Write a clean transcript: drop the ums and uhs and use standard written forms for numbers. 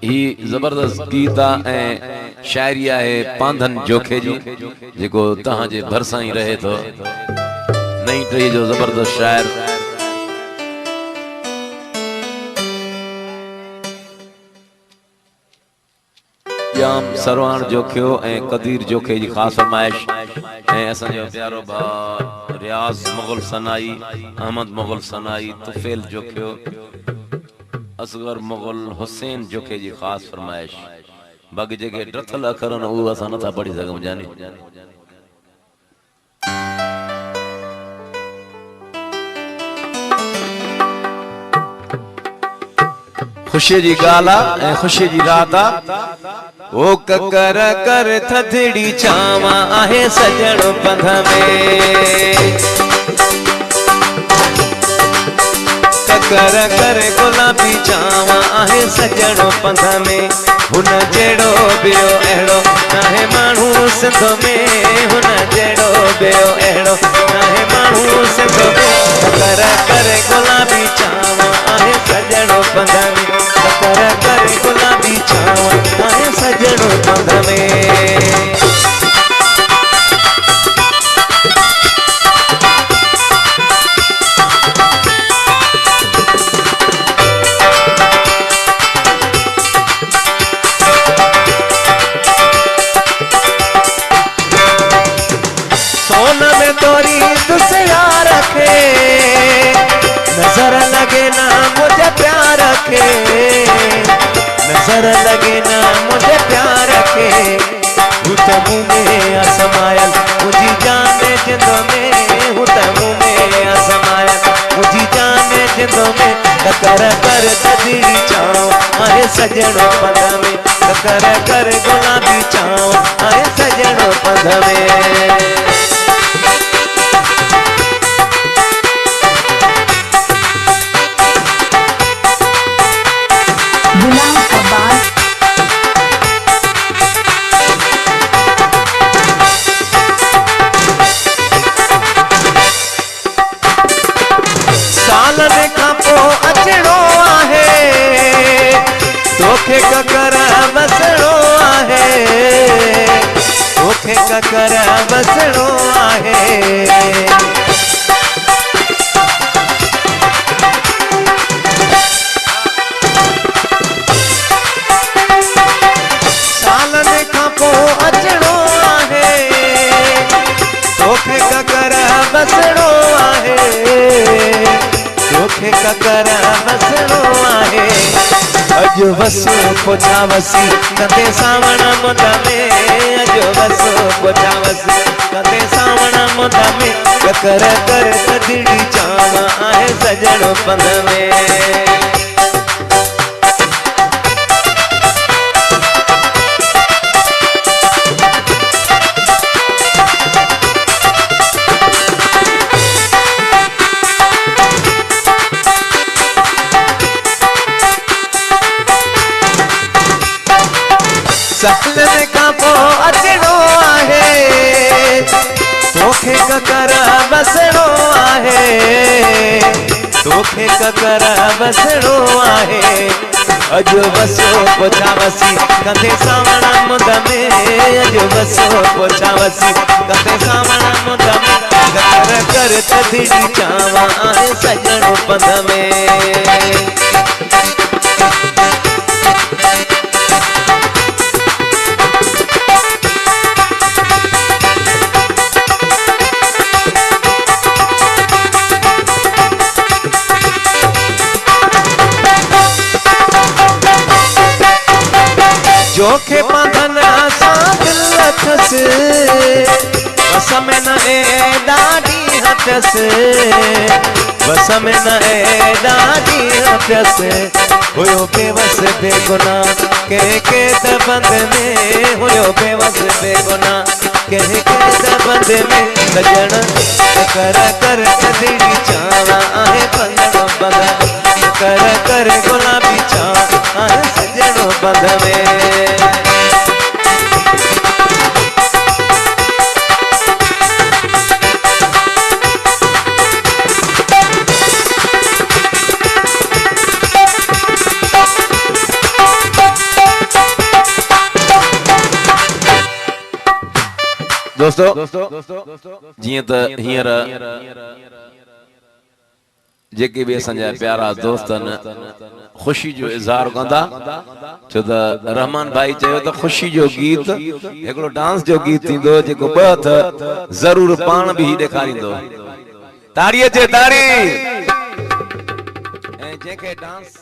ही जबरदस्त गीत ए शायरी है पांधन जोखे जी जेको तहां जे भरसा ही रहे तो नई टे जो जबरदस्त शायर जाम सरवान जोखियो ए कदीर जोखे जी खास फरमाइश ए असा जो प्यारो भा रियाज मुगल सनाई अहमद मुगल सनाई तुफेल जोखियो असगर मुगल हुसैन जोखे जी खास फरमाइश बाकी जेके ड्रथल अखरन उ असा न था पढ़ी सकम जानी खुशी जी गाला ए खुशी जी राता ओ ककर कर थधड़ी छावा आहे सजण पंध में ककर कर गुलाबी छावा आहे सजण पंध में हुन जेड़ो बियो एड़ो नाहे मानू सिंध में हुन जेड़ो बियो एड़ो नाहे मानू सिंध में ककर कर गुलाबी छावा आहे सजण पंध में ककर कर गुलाबी छावा आहे सजण पंध में नजर लगे ना मुझे प्यार रखे नजर लगे ना मुझे प्यार रखे हुतमू में असमायल मुझी जाने जिंदो में हुतमू में असमायल मुझी जाने जिंदो में ककर कर तदरी चाओ आए सजणो पंध में ककर कर गुलाबी चाओ आए सजणो पंध में ककर बसणो आहे तोखे ककर बसणो आहे सालनि खां पोइ अचणो आहे तोखे ककर बसणो आहे तोखे ककर बसणो आहे अजो वसो पोछा वसी कंदे सावण मुद में अजो वसो पोछा वसी कंदे सावण मुद में ककर कर तदड़ी चावा आहे सजण पंध में सालन खां पोइ अचणो आहे तोखे ककर बसणो आहे तोखे ककर बसणो आहे अजो वसो पोछा वसी कंदे सावण मुद में अजो वसो पोछा वसी कंदे सावण मुद में ककर कर तदड़ी चावा आहे सजण पंध में जोखे पांधन सां दिल अथस बस में न ॾाढी हथस बस में न ॾाढी हथस हुयो बेवस बेगुनाह के त बंद में हुयो बेवस बेगुनाह के त बंद में सजण ककर कर तदड़ी चावा आहे पंधणो पंध कर कर गुलाबी चावा आहे सजणो पंध में दोस्तों जिए तो हींअर जेके भी असांजा प्यारा दोस्तन खुशी जो इज़हार कंदा छो त रहमान भाई चयो त खुशी जो गीत एकड़ो डांस जो गीत थींदो जेको ॿ त ज़रूर पाण भी ॾेखारींदो ताड़ी अचे ताड़ी ऐं जेके डांस